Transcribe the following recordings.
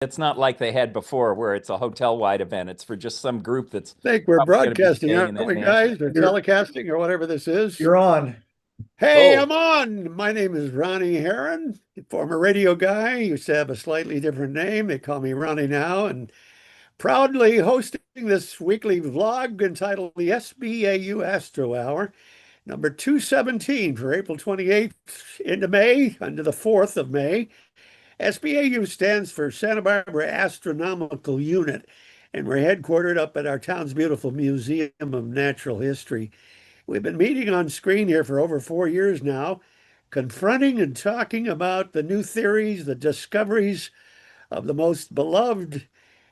It's not like they had before where it's a hotel-wide event. It's for just some group that's I think we're probably going to be broadcasting, staying in aren't that we, mansion. guys? Or telecasting or whatever this is. You're on. Hey, Oh, I'm on. My name is Ronnie Heron, former radio guy. Used to have a slightly different name. They call me Ronnie now, and proudly hosting this weekly vlog entitled the SBAU Astro Hour, number 217 for April 28th into May, under the 4th of May. SBAU stands for Santa Barbara Astronomical Unit, and we're headquartered up at our town's beautiful Museum of Natural History. We've been meeting on screen here for over 4 years now, confronting and talking about the new theories, the discoveries of the most beloved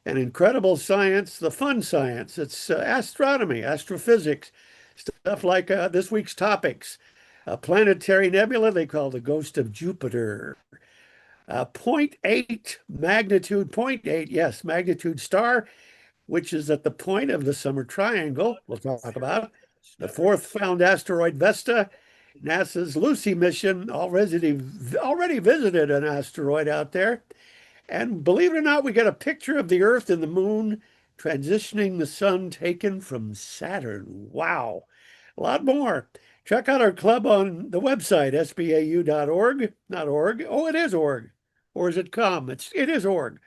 and incredible science, the fun science. It's astronomy, astrophysics, stuff like this week's topics. A planetary nebula they call the ghost of Jupiter. Point 0.8 magnitude, point 0.8, yes, magnitude star, which is at the point of the summer triangle, we'll talk about. The fourth found asteroid Vesta. NASA's Lucy mission already visited an asteroid out there. And believe it or not, we got a picture of the Earth and the moon transitioning the sun taken from Saturn. Wow. A lot more. Check out our club on the website, sbau.org. Not org. Oh, it is org. Or is it com? It is org.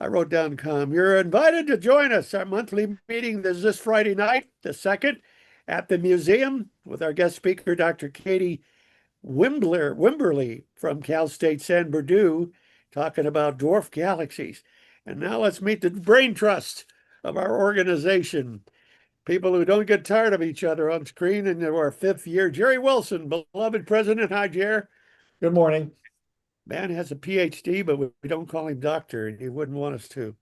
I wrote down com. You're invited to join us. Our monthly meeting is this Friday night, the 2nd, at the museum with our guest speaker, Dr. Katie Wimberly from Cal State San Bernardino, talking about dwarf galaxies. And now let's meet the brain trust of our organization. People who don't get tired of each other on screen in our 5th year. Jerry Wilson, beloved president. Hi, Jer. Good morning. Man has a PhD, but we don't call him doctor, and he wouldn't want us to.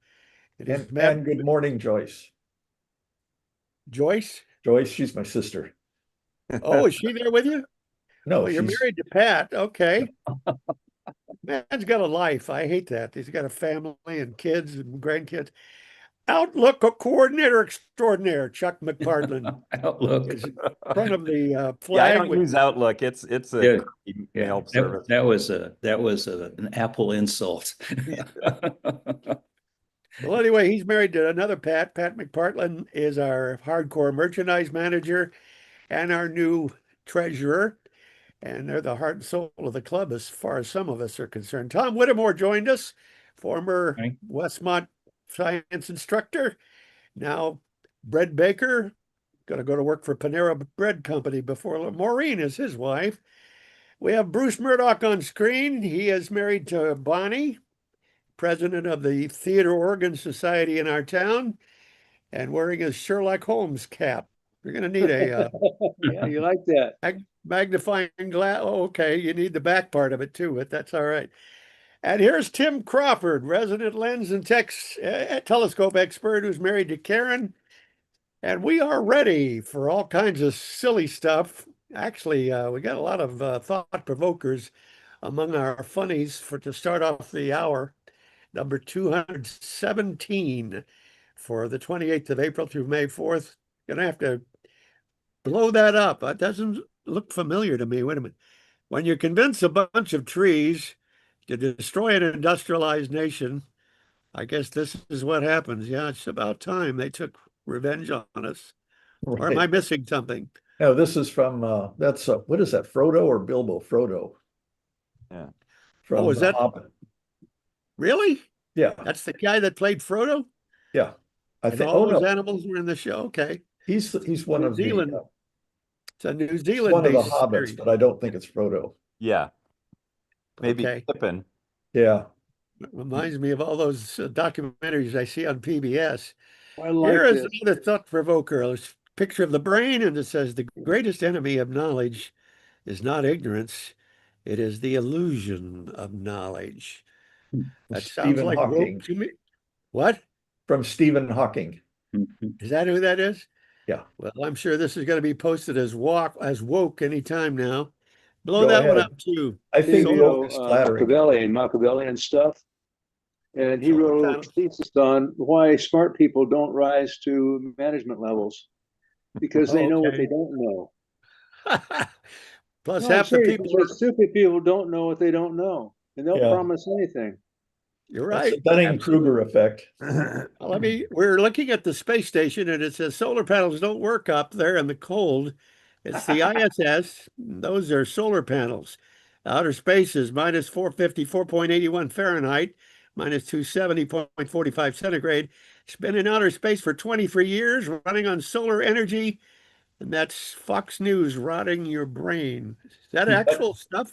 And good morning, Joyce. Joyce? Joyce, she's my sister. Oh, is she there with you? No, Oh, you're she's married to Pat. Okay. Man's got a life. I hate that. He's got a family and kids and grandkids. Outlook coordinator extraordinaire, Chuck McPartland, Outlook. is in front of the yeah, I flag. don't use Outlook. It's a help service. That was an Apple insult. Well, anyway, he's married to another Pat. Pat McPartland is our hardcore merchandise manager and our new treasurer. And they're the heart and soul of the club as far as some of us are concerned. Tom Whittemore joined us, former Westmont science instructor, now bread baker, going to go to work for Panera Bread Company before Maureen is his wife. We have Bruce Murdoch on screen. He is married to Bonnie, president of the Theater Organ Society in our town, and wearing his Sherlock Holmes cap. You're going to need a yeah, you like that. magnifying glass. Oh, okay, you need the back part of it too, but that's all right. And here's Tim Crawford, resident lens and telescope expert who's married to Karen. And we are ready for all kinds of silly stuff. Actually, we got a lot of thought provokers among our funnies to start off the hour. Number 217 for the 28th of April through May 4th. Gonna have to blow that up. That doesn't look familiar to me. Wait a minute. When you convince a bunch of trees to destroy an industrialized nation, I guess this is what happens. Yeah, it's about time they took revenge on us. right. Or am I missing something? No, this is from that's what is that? Frodo or Bilbo? Frodo. Yeah. From is that Hobbit. Really? Yeah. That's the guy that played Frodo? Yeah. I And think all those no. animals were in the show. Okay. He's one New of Zealand. the It's a New Zealand one of the based hobbits, series. but I don't think it's Frodo. Yeah, maybe Okay. Pippin. Yeah. It reminds me of all those documentaries I see on PBS. I like Here is this. another thought provoker. A picture of the brain, and it says the greatest enemy of knowledge is not ignorance, it is the illusion of knowledge. That sounds Stephen like Hawking. woke to me. What? From Stephen Hawking. Is that who that is? Yeah. Well, I'm sure this is going to be posted as woke anytime now. Blow Go that one ahead. up too. I think You woke is know, flattering. Machiavellian stuff. And he So wrote a what little thesis on why smart people don't rise to management levels because they know what okay. they don't know. Plus No, I'm half the serious, people because stupid people don't know what they don't know, and they'll Yeah. promise anything. You're That's right. the Dunning-Kruger effect. Well, we're looking at the space station and it says solar panels don't work up there in the cold. It's the ISS. Those are solar panels. Outer space is minus 454.81 Fahrenheit, minus 270.45 centigrade. It's been in outer space for 23 years, running on solar energy. And that's Fox News rotting your brain. Is that actual stuff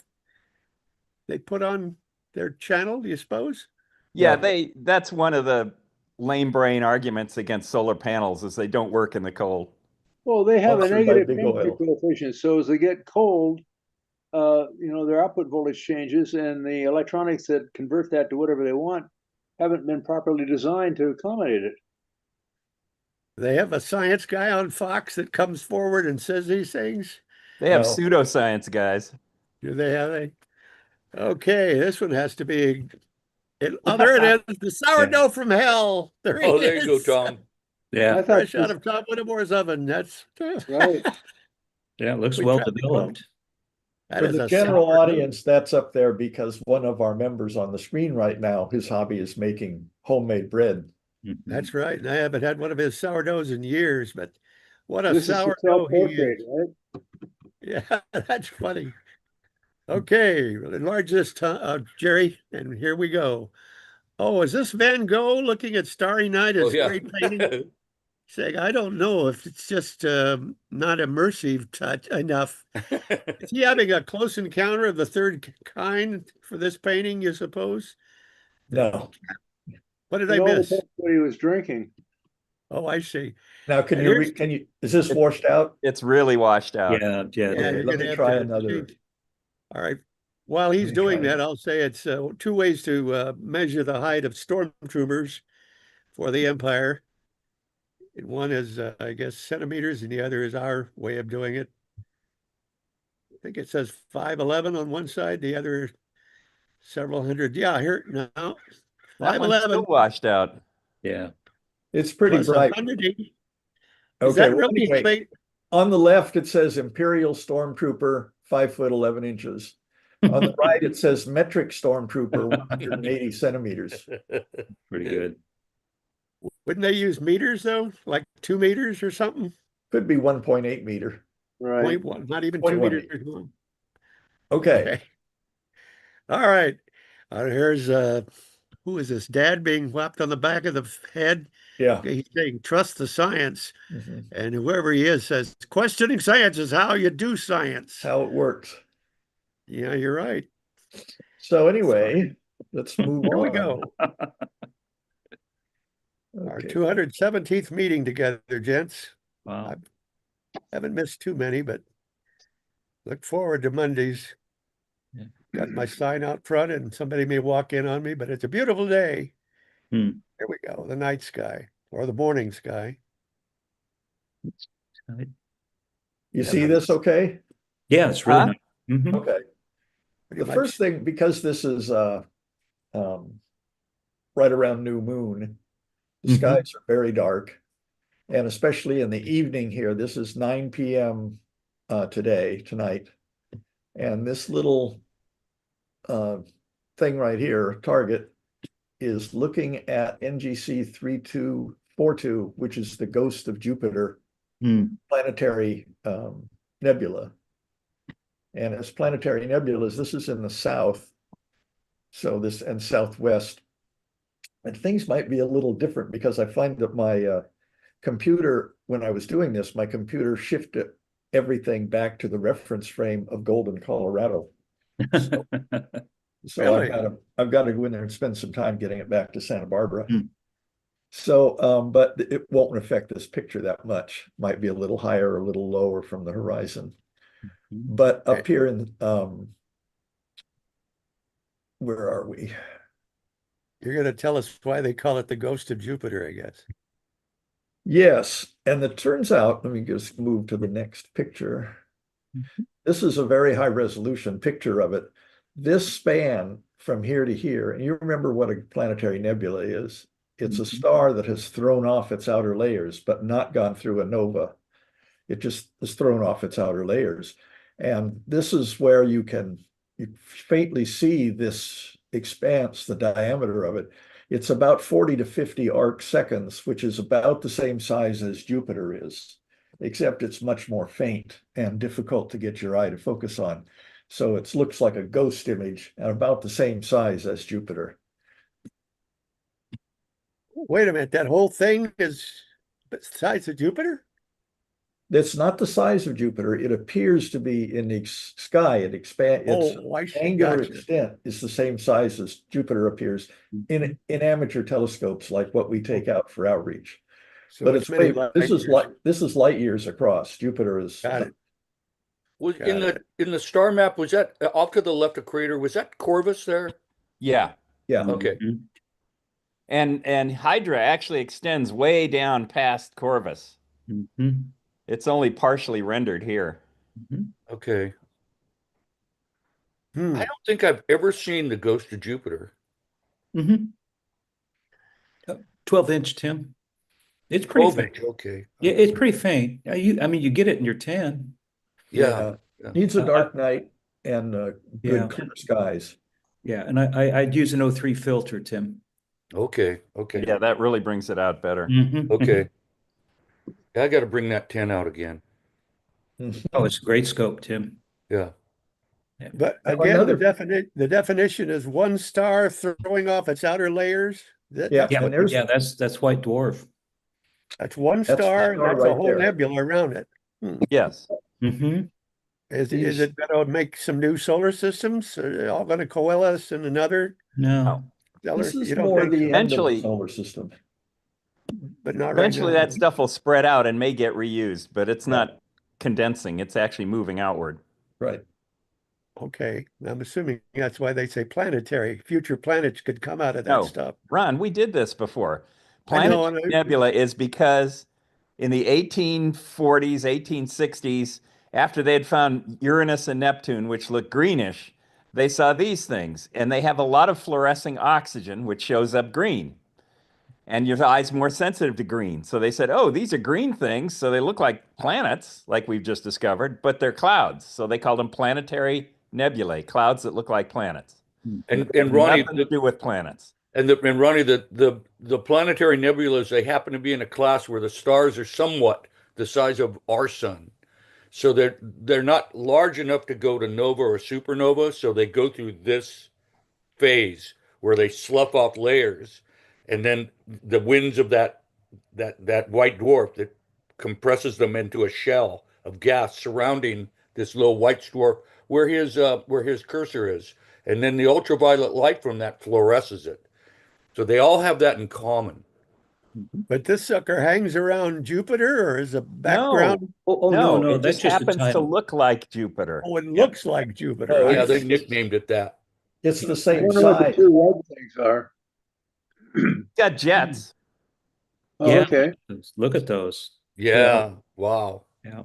they put on their channel, do you suppose? Yeah, No. that's one of the lame brain arguments against solar panels is they don't work in the cold. Well, they have a Sponsored by negative Big temperature Oil. coefficient, so as they get cold, their output voltage changes, and the electronics that convert that to whatever they want haven't been properly designed to accommodate it. They have a science guy on Fox that comes forward and says these things. They have No. pseudoscience guys. Do they have a? Okay, this one has to be. Oh, there it is. The sourdough from hell. There Oh, it there you go, is. Tom. Yeah, I thought Fresh out of Tom Whittemore's oven. That's right. yeah, it looks We well tried to developed. That For is the a general sourdough. audience, that's up there because one of our members on the screen right now, his hobby is making homemade bread. Mhm. That's right. And I haven't had one of his sourdoughs in years, but what a This is a sourdough he self-portrait, is. right? Yeah, that's funny. Okay, we'll enlarge this, Jerry, and here we go. Oh, is this Van Gogh looking at Starry Night Oh, as yeah. great painting? Saying, I don't know if it's just not immersive touch enough. Is he having a close encounter of the third kind for this painting, you suppose? No. What did It I all miss? depends what he was drinking. Oh, I see. Now, can And you here's- is this washed out? It's really washed out. Yeah, yeah. Yeah, Okay, you're let gonna me have try to another. change. All right. While he's me doing try that, it. I'll say it's two ways to measure the height of stormtroopers for the Empire. And one is, I guess, centimeters, and the other is our way of doing it. I think it says 5'11" on one side, the other several hundred. Yeah, here, no, That one's 5'11" still washed out. Yeah. It's pretty plus bright. 180. Is Okay, that well, really how anyway, they? on the left, it says Imperial Stormtrooper, 5'11". On the right, it says Metric Stormtrooper, 180 centimeters. Pretty good. Wouldn't they use meters though? Like 2 meters or something? Could be 1.8 meter. Right. 0.1, not even 2 0.1. meters long. Okay. Okay. All right. Here's who is this? Dad being whapped on the back of the head. Yeah. He's saying, trust the science. Mhm. And whoever he is says, questioning science is how you do science. How it works. Yeah, you're right. So anyway, let's move Here on. we go. Our Okay. 217th meeting together, gents. Wow. Haven't missed too many, but look forward to Mondays. Yeah. Got my sign out front and somebody may walk in on me, but it's a beautiful day. Hmm. Here we go, the night sky or the morning sky. You see this okay? Yeah, it's really Huh? nice. Mhm. Okay. Pretty The first much. thing, because this is right around new moon, the Mhm. skies are very dark. And especially in the evening here, this is 9 p.m. Tonight. And this little thing right here, target, is looking at NGC 3242, which is the ghost of Jupiter Hmm. planetary nebula. And as planetary nebulas, this is in the south. So this and southwest. And things might be a little different because I find that my computer, when I was doing this, my computer shifted everything back to the reference frame of Golden, Colorado. So Really? I've got to go in there and spend some time getting it back to Santa Barbara. Hmm. So, but it won't affect this picture that much. Might be a little higher, or a little lower from the horizon. But up here in, where are we? You're going to tell us why they call it the ghost of Jupiter, I guess. Yes, and it turns out, let me just move to the next picture. This is a very high resolution picture of it. This span from here to here, and you remember what a planetary nebula is. It's a star that has thrown off its outer layers, but not gone through a nova. It just has thrown off its outer layers. And this is where you faintly see this expanse, the diameter of it, it's about 40 to 50 arc seconds, which is about the same size as Jupiter is, except it's much more faint and difficult to get your eye to focus on. So it looks like a ghost image and about the same size as Jupiter. Wait a minute, that whole thing is the size of Jupiter? That's not the size of Jupiter. It appears to be in the sky. It expands. Its Oh, I see. angular Gotcha. extent is the same size as Jupiter appears in amateur telescopes like what we take out for outreach. So But it's many light years. this is light years across. Jupiter is Got it. Was Got in the star map, was that off to the left of crater? Was that Corvus there? Yeah. yeah. Okay. Mhm. And Hydra actually extends way down past Corvus. Mhm. It's only partially rendered here. Okay. Hmm. I don't think I've ever seen the ghost of Jupiter. Mhm. 12-inch, Tim. It's pretty 12 faint. inch. Okay. Yeah, it's pretty faint. I mean, you get it in your 10. Yeah. Needs a dark night and Yeah. good clear skies. Yeah, and I'd use an O3 filter, Tim. Okay. Okay. Yeah, that really brings it out better. Mhm. Okay. I got to bring that 10 out again. Oh, it's a great scope, Tim. Yeah. But Now again, another- the definition is one star throwing off its outer layers. Yeah, That's, and there's That's white dwarf. that's one That's the star, and star that's a right whole there. nebula around it. Yes. Mm-hmm. Is These- it going to make some new solar systems? Are they all going to coalesce in another No. stellar? this is You don't more think the so? end of the Eventually- solar system. But not right Eventually now. that stuff will spread out and may get reused, but it's not condensing. It's actually moving outward. Right. Okay, I'm assuming that's why they say planetary. Future planets could come out of that No. stuff. Ron, we did this before. I know, Planetary and nebula is because in the 1840s, 1860s, after they had found Uranus and Neptune, which looked greenish, they saw these things, and they have a lot of fluorescing oxygen, which shows up green. And your eye's more sensitive to green. So they said, oh, these are green things, so they look like planets, like we've just discovered, but they're clouds. So they called them planetary nebulae, clouds that look like planets. And Ronnie, Nothing to do with planets. and Ronnie, the planetary nebulas, they happen to be in a class where the stars are somewhat the size of our sun. So they're not large enough to go to nova or supernova, so they go through this phase where they slough off layers, and then the winds of that white dwarf that compresses them into a shell of gas surrounding this little white dwarf where his cursor is, and then the ultraviolet light from that fluoresces it. So they all have that in common. but this sucker hangs around Jupiter, or is a background? Oh, no, no, it that's just just the happens to title. look like Jupiter. Oh, it looks like Jupiter. Oh, I Yeah, they see. nicknamed it that. It's the I same wonder what the size. two red things are. It's got jets. Oh, Yeah. okay. Look at those. Yeah. Wow. Yeah.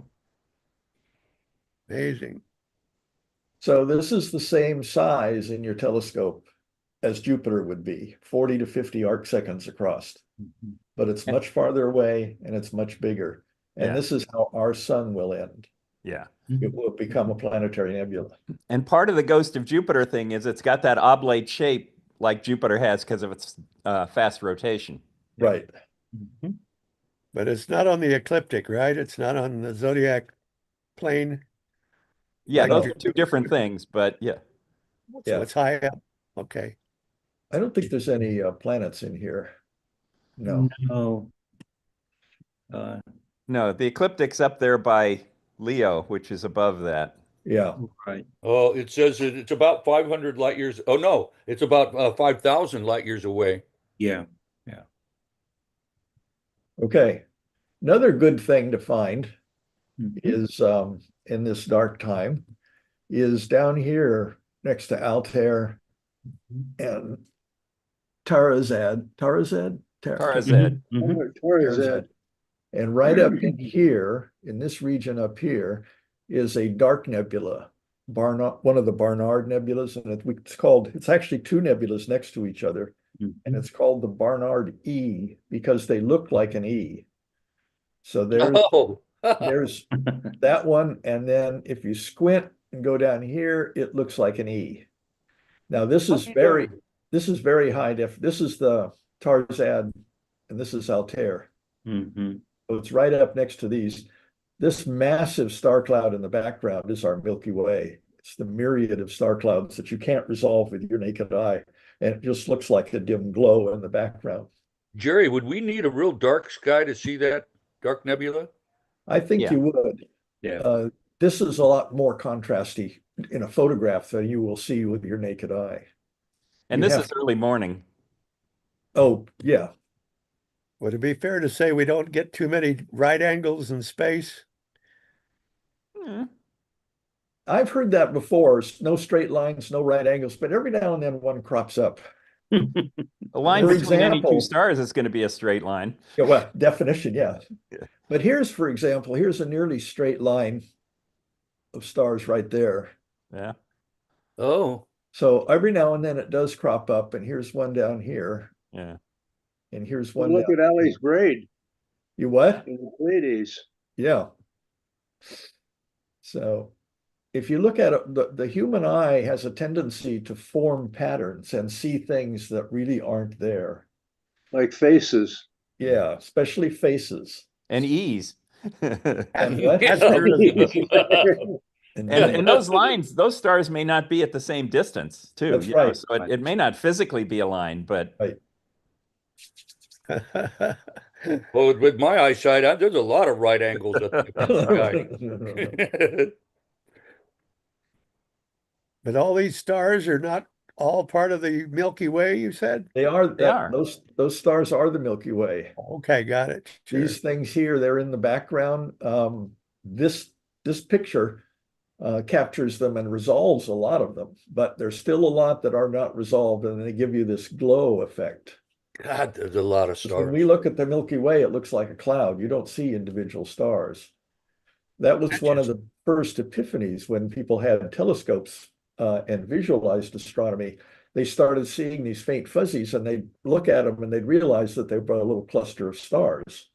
Amazing. So this is the same size in your telescope as Jupiter would be, 40 to 50 arc seconds across. But it's much farther away and it's much bigger. And Yeah. this is how our sun will end. Yeah. It will become a planetary nebula. And part of the ghost of Jupiter thing is it's got that oblate shape like Jupiter has because of its fast rotation. Right. But it's not on the ecliptic, right? It's not on the zodiac plane. Yeah, Like those Ju- are two different things, but yeah. So Yeah. it's high up. Okay. I don't think there's any planets in here. No. No. Uh, No, the ecliptic's up there by Leo, which is above that. Yeah. right. Oh, it says that it's about 500 light years. Oh no, it's about 5,000 light years away. Yeah. Okay. Another good thing to find Mhm. is in this dark time is down here next to Altair and Tarazed. Tarazed. Mhm. Tarazed. And right up in here, in this region up here, is a dark nebula, one of the Barnard nebulas, and it's actually two nebulas next to each other, and it's called the Barnard E because they look like an E. So Oh, there's that one, and then if you squint and go down here, it looks like an E. Now this is very high def. This is the Tarzad, and this is Altair. Mhm. So it's right up next to these. This massive star cloud in the background is our Milky Way. It's the myriad of star clouds that you can't resolve with your naked eye, and it just looks like a dim glow in the background. Jerry, would we need a real dark sky to see that dark nebula? I think Yeah. you would. Yeah. This is a lot more contrasty in a photograph than you will see with your naked eye. And You this have is early morning. Oh, yeah. Would it be fair to say we don't get too many right angles in space? Hmm. I've heard that before. No straight lines, no right angles, but every now and then one crops up. The line For between any two example- stars is going to be a straight line. Yeah, well, definition, yeah. Yeah. But here's, for example, here's a nearly straight line of stars right there. Yeah. Oh, So every now and then it does crop up, and here's one down here, Yeah. and here's Well, one look down. at Ali's grade You what? in the Pleiades. Yeah. So if you look at it, the human eye has a tendency to form patterns and see things that really aren't there. Like faces. Yeah, especially faces. And ease. And what? And And those lines, those stars may not be at the same distance, too. That's you know, right. so it may not physically be aligned, but Right. well, with my eyesight, there's a lot of right angles up the sky. But all these stars are not all part of the Milky Way, you said? They are. They are. Those stars are the Milky Way. Okay, got it. Sure. These things here, they're in the background. This picture captures them and resolves a lot of them, but there's still a lot that are not resolved, and they give you this glow effect. God, there's a lot of 'Cause when stars. we look at the Milky Way, it looks like a cloud. You don't see individual stars. That was one of the first epiphanies when people had telescopes and visualized astronomy. They started seeing these faint fuzzies, and they'd look at them and they'd realize that they were a little cluster of stars.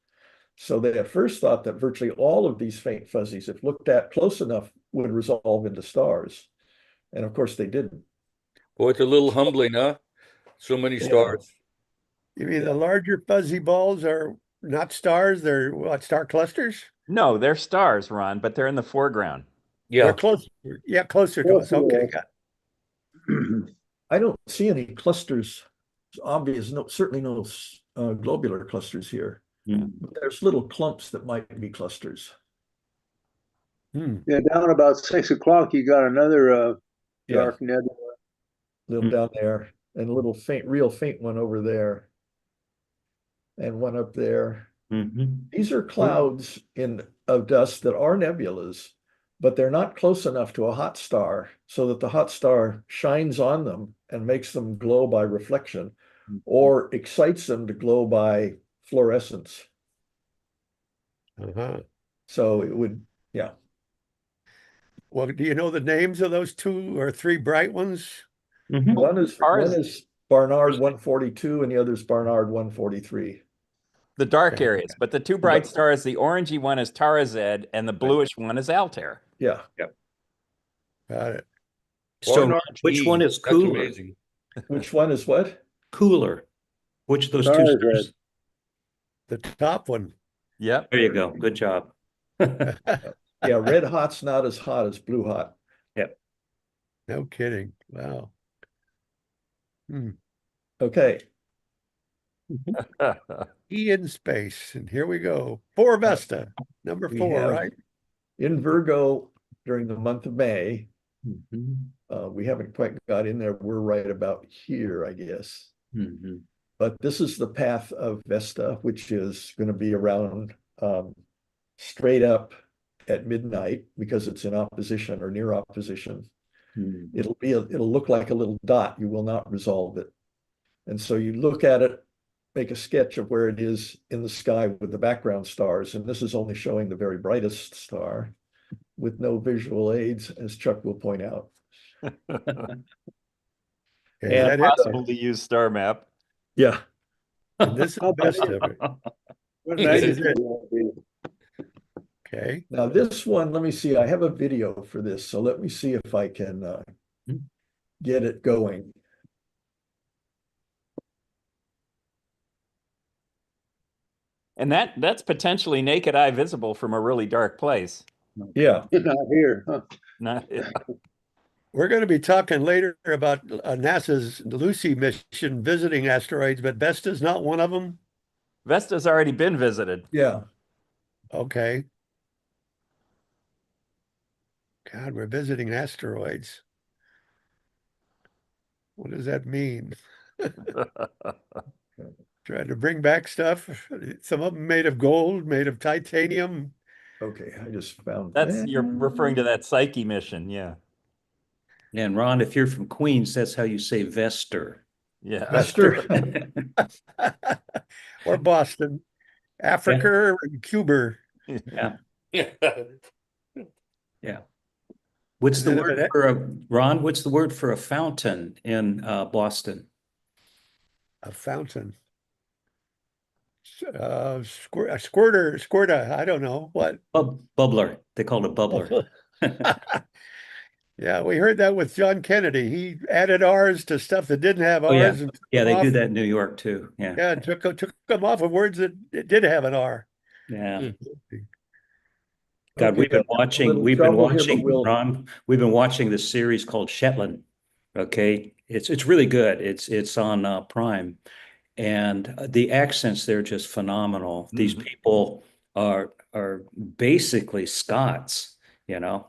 So they at first thought that virtually all of these faint fuzzies, if looked at close enough, would resolve into stars. And of course they didn't. Boy, it's a little humbling, huh? So many Yeah. stars. You mean the larger fuzzy balls are not stars, they're what, star clusters? no, they're stars, Ron, but they're in the foreground. They're Yeah. closer. Yeah, closer to us. Closer to Okay, us. got I don't see any clusters. It's obvious, certainly no globular clusters here. Mm. But there's little clumps that might be clusters. Yeah, down about 6 o'clock, you got another Yeah, dark nebula. little down there, and a little faint, real faint one over there, and one up there. Mhm. These are clouds of dust that are nebulas, but they're not close enough to a hot star so that the hot star shines on them and makes them glow by reflection, or excites them to glow by fluorescence. Uh-huh. So it would, yeah. Well, do you know the names of those 2 or 3 bright ones? Mhm. One is Ours- Barnard 142 and the other is Barnard 143. The dark Okay. areas, but the two bright stars, the orangey one is Tarazed and the bluish one is Altair. Yeah. Got it. So Barnard which E, one is that's cooler? amazing. Which one is what? Cooler. Which of those two Stars stars? The top one. Yep. There you go. Good job. Yeah, red hot's not as hot as blue hot. No kidding. Wow. Okay. E in space. And here we go. 4 Vesta, number We 4, have- right? In Virgo during the month of May, Mhm. we haven't quite got in there. We're right about here, I guess. Mhm. But this is the path of Vesta, which is going to be around straight up at midnight because it's in opposition or near opposition. Mhm. It'll look like a little dot. You will not resolve it. And so you look at it, make a sketch of where it is in the sky with the background stars. And this is only showing the very brightest star with no visual aids, as Chuck will point out. Is And that it? Impossible to use star map. Yeah. And this is Vesta. What Yeah. night This is is it. it? Okay. Now this one, let me see. I have a video for this. So let me see if I can get it going. And that's potentially naked eye visible from a really dark place. Yeah. Not here, huh? Not, We're going to be talking later about NASA's Lucy mission visiting asteroids, but Vesta's not one of them. Vesta's already been visited. Yeah. Okay. God, we're visiting asteroids. What does that mean? Trying to bring back stuff. Some of them made of gold, made of titanium. Okay, I just found That's that. you're referring to that Psyche mission, yeah. And Ron, if you're from Queens, that's how you say Vester. Yeah. Esther. Or Boston, Africa, and Cuba. Yeah. Yeah. And What's the then if word it- for Ron? What's the word for a fountain in Boston? A fountain. Squirter, I don't know what. Bubbler. They call it a bubbler. Yeah, we heard that with John Kennedy. He added R's to stuff that didn't have Oh, yeah. R's and took Yeah, them they do off. that in New York too. Yeah. Yeah, took them off of words that did have an R. Yeah. God, Okay, we've been I've got a watching, little we've been trouble here, but watching, we'll- Ron, we've been watching this series called Shetland. Okay. It's really good. It's on Prime. And the accents, they're just phenomenal. These Mhm. people are basically Scots, you know,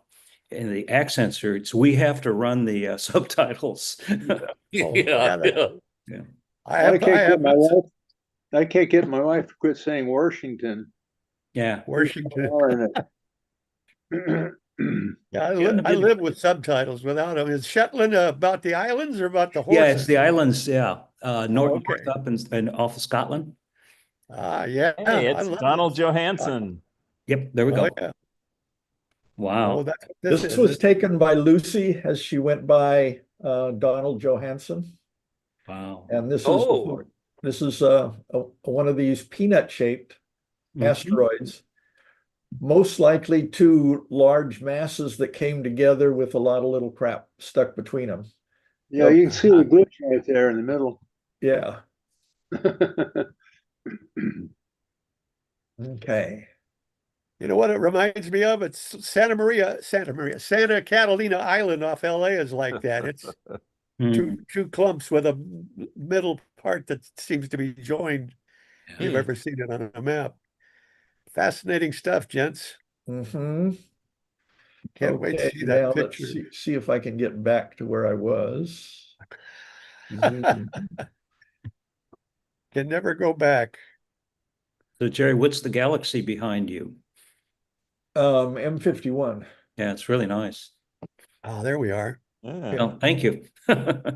and the accents are, so we have to run the subtitles. yeah, Yeah. I can't have get my wife. I can't get my wife to quit saying Washington. Yeah. Washington. R in it. Yeah, Yeah. I live with subtitles without them. Is Shetland about the islands or about the Yeah, horses? it's the islands, yeah. North okay. up and off of Scotland. Yeah. Hey, I it's love Donald it. Johansson. Yep, there we Oh, go. yeah. Wow. Oh, that's what this This is. was taken by Lucy as she went by Donald Johansson. Wow. And this Oh. is one of these peanut-shaped Mhm. asteroids, most likely two large masses that came together with a lot of little crap stuck between them. Yeah, you can see the glitch right there in the middle. Yeah. Okay. You know what it reminds me of? It's Santa Catalina Island off LA is like that. It's Mhm. two clumps with a middle part that seems to be joined. If you've ever seen it on a map. Fascinating stuff, gents. Mm-hmm. Can't wait to Okay, see that now picture. let's see if I can get back to where I was. Zoom. Can never go back. So Jerry, what's the galaxy behind you? M51. Yeah, it's really nice. Oh, there we are. Yeah. Well, thank you.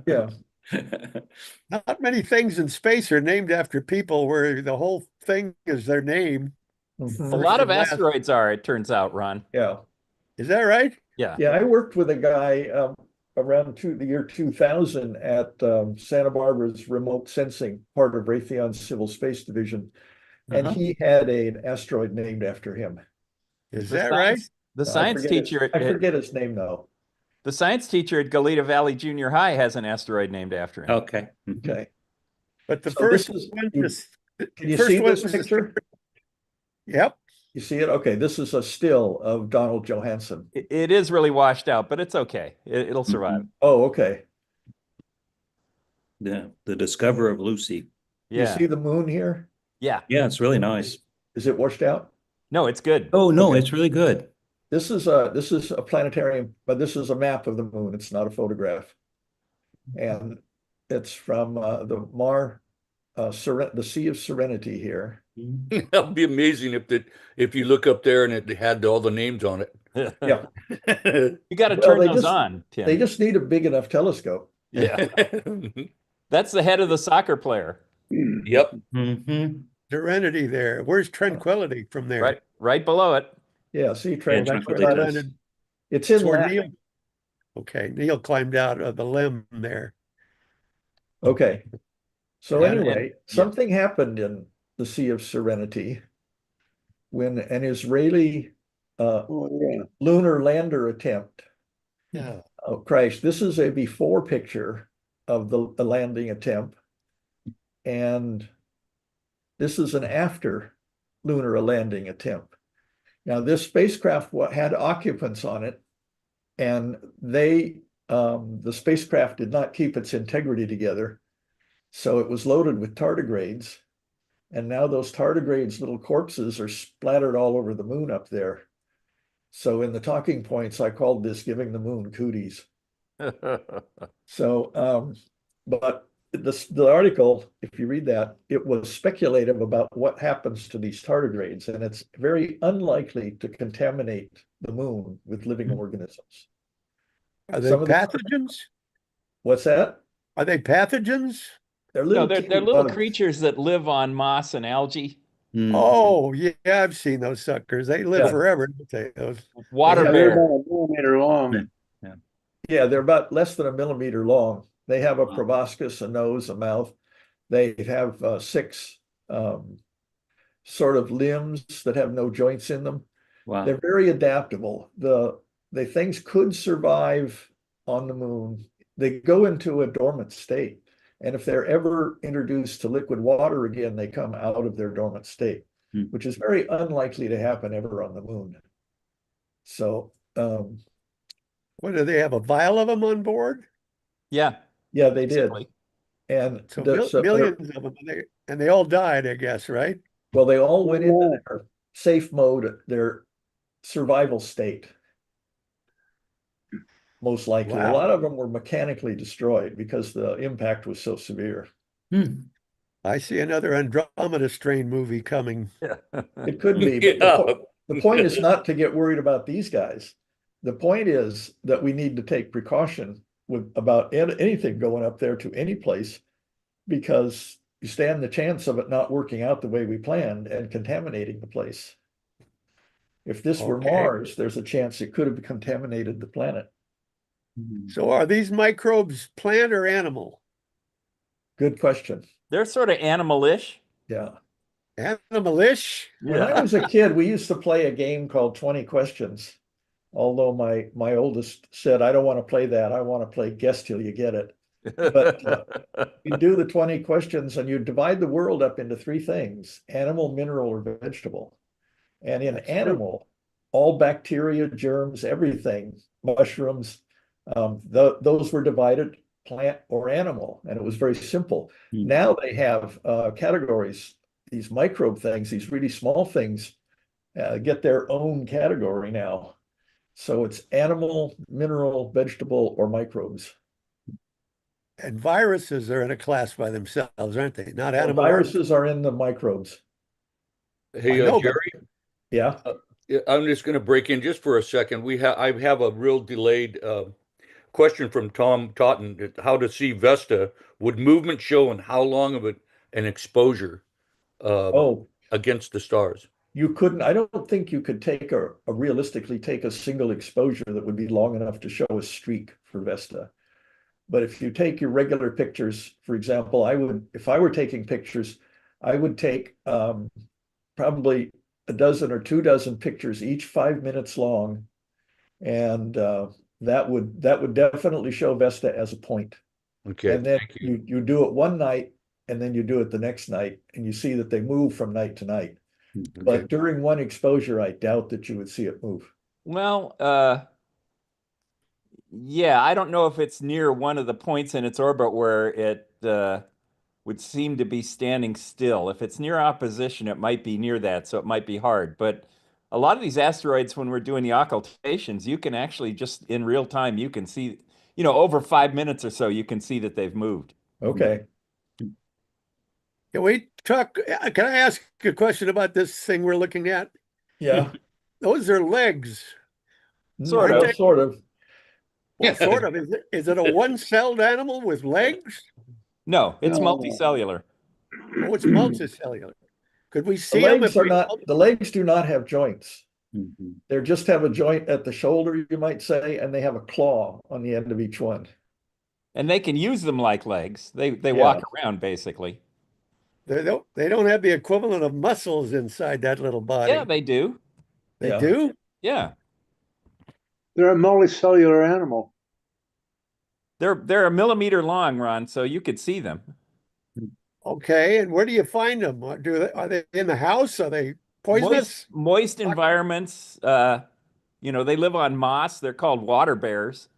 Yeah. Not many things in space are named after people where the whole thing is their name. Mhm. A lot of and last. asteroids are, it turns out, Ron. Yeah. Is that right? Yeah. Yeah, I worked with a guy around the year 2000 at Santa Barbara's remote sensing part of Raytheon's Civil Space Division, and Uh-huh. he had an asteroid named after him. Is The that right? The I science forget his- teacher I forget his name though. the science teacher at Goleta Valley Junior High has an asteroid named after him. Okay. Okay. But the So first this is- one, Can you first see one this was- picture? Yep. You see it? Okay, this is a still of Donald Johansson. It is really washed out, but it's okay. It'll survive. Oh, okay. The discoverer of Lucy. You Yeah. see the moon here? Yeah. Yeah, it's really nice. Is it washed out? No, it's good. Oh, no, Okay. it's really good. This is a planetarium, but this is a map of the moon. It's not a photograph. And it's from the Sea of Serenity here. That'd be amazing if you look up there and it had all the names on it. Yeah. You got to Well, turn they those just- on, Tim. They just need a big enough telescope. Yeah. That's the head of the soccer player. Yep. Mhm. Serenity there. Where's Tranquility from there? Right below it. Yeah, see, Yeah, Trent, That's where that's they where landed. it's in That's where Latin. Neil. Okay, Neil climbed out of the limb there. Okay. So Yeah, anyway, yeah. something happened in the Sea of Serenity when an Israeli Oh, yeah. lunar lander attempt Yeah. Oh, Christ, this is a before picture of the landing attempt. And this is an after lunar landing attempt. Now, this spacecraft had occupants on it, and the spacecraft did not keep its integrity together. So it was loaded with tardigrades. And now those tardigrades' little corpses are splattered all over the moon up there. So in the talking points, I called this giving the moon cooties. So, but the article, if you read that, it was speculative about what happens to these tardigrades, and it's very unlikely to contaminate the moon with living organisms. Are they Some of the- pathogens? What's that? Are they pathogens? They're No, little they're teeny little bugs. creatures that live on moss and algae. Mm. Oh, yeah, I've seen those suckers. They live Yeah. forever, don't they? Those. Water Yeah, They're bear. about a millimeter long. Yeah, they're about less than a millimeter long. They have a Wow. proboscis, a nose, a mouth. They have 6 sort of limbs that have no joints in them. Wow. They're very adaptable. The things could survive on the moon. They go into a dormant state. And if they're ever introduced to liquid water again, they come out of their dormant state, which is very unlikely to happen ever on the moon. So, What do they have? A vial of them on board? Yeah, yeah, they did. basically. And So so millions of them, and they all died, I guess, right? well, they all went into Yeah. their safe mode, their survival state. Most likely. A Wow. lot of them were mechanically destroyed because the impact was so severe. Hmm. I see another Andromeda Strain movie coming. It could be, but the point is not to get worried about these guys. The point is that we need to take precaution about anything going up there to any place, because you stand the chance of it not working out the way we planned and contaminating the place. If this were Okay. Mars, there's a chance it could have contaminated the planet. So are these microbes plant or animal? Good question. They're sort of animalish. Yeah. Animalish? When I was a kid, we used to play a game called 20 Questions. Although my oldest said, I don't want to play that. I want to play Guess Till You Get It. But you do the 20 questions and you divide the world up into 3 things: animal, mineral, or vegetable. And in animal, all bacteria, germs, everything, mushrooms, those were divided plant or animal, and it was very simple. Now they have categories. These microbe things, these really small things, get their own category now. So it's animal, mineral, vegetable, or microbes. And viruses are in a class by themselves, aren't they? Not Well, animal. viruses are in the microbes. Hey, I know, but- Jerry, Yeah. I'm just going to break in just for a second. I have a real delayed question from Tom Totten. How to see Vesta? Would movement show and how long of an exposure Oh, against the stars? you couldn't, I don't think you could take realistically take a single exposure that would be long enough to show a streak for Vesta. But if you take your regular pictures, for example, if I were taking pictures, I would take probably a dozen or 2 dozen pictures, each 5 minutes long. And that would definitely show Vesta as a point. Okay, And then thank you. you do it one night, and then you do it the next night, and you see that they move from night to night. Okay. But during one exposure, I doubt that you would see it move. Well, yeah, I don't know if it's near one of the points in its orbit where it would seem to be standing still. If it's near opposition, it might be near that, so it might be hard. But a lot of these asteroids, when we're doing the occultations, you can actually just in real time, you can see, over 5 minutes or so, you can see that they've moved. Okay. Can we talk? Can I ask a question about this thing we're looking at? Yeah. Those are legs. Sort No, of. sort of. Well, sort of. Is it a one-celled animal with legs? No, it's No. multicellular. Oh, it's multicellular. Could we The see them legs if are not, the legs do not have joints. Mhm. They just have a joint at the shoulder, you might say, and they have a claw on the end of each one. And they can use them like legs. They Yeah. walk around basically. They don't have the equivalent of muscles inside that little body. Yeah, they do. They Yeah. do? Yeah. They're a multicellular animal. They're a millimeter long, Ron, so you could see them. Okay, and where do you find them? Are they in the house? Are they poisonous? Moist environments. They live on moss. They're called water bears.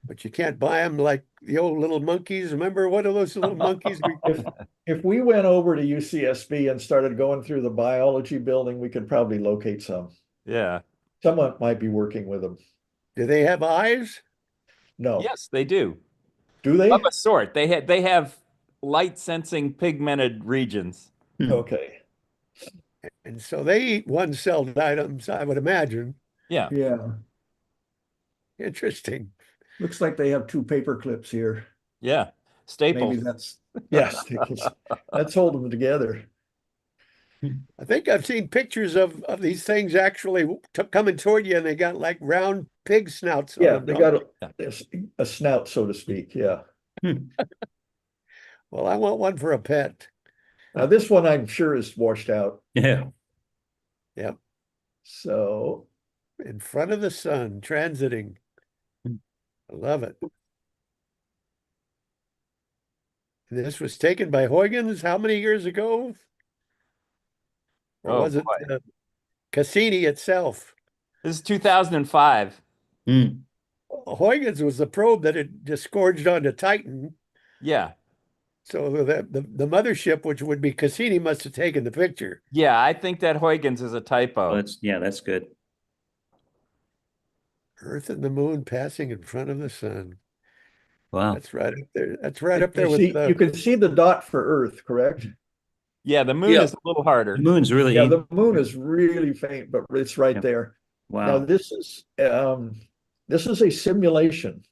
But you can't buy them like the old little monkeys. Remember what are those little monkeys? If we went over to UCSB and started going through the biology building, we could probably locate some. Yeah. Someone might be working with them. Do they have eyes? No. Yes, they do. Do they? Of a sort. They have light sensing pigmented regions. Okay. And so they eat one-celled items, I would imagine. Yeah. Yeah. Interesting. Looks like they have two paper clips here. Yeah. Maybe Staples. that's, yes, let's hold them together. I think I've seen pictures of these things actually coming toward you, and they got like round pig snouts on Yeah, them. they don't got a snout, so to speak. Yeah. Well, I want one for a pet. Now this one I'm sure is washed out. Yeah. Yep. So In front of the sun, transiting. I love it. This was taken by Huygens how many years ago? Or Oh, was it boy. Cassini itself? This is 2005. Mm. Huygens was the probe that had disgorged onto Titan. Yeah. So the mothership, which would be Cassini, must have taken the picture. Yeah, I think that Huygens is a typo. That's good. Earth and the moon passing in front of the sun. Wow. That's right up there. That's right up there you with see, the. you can see the dot for Earth, correct? Yeah, the moon Yeah. is a little harder. The moon's really Yeah, the moon is really faint, but it's right Yeah. there. wow. Now this is a simulation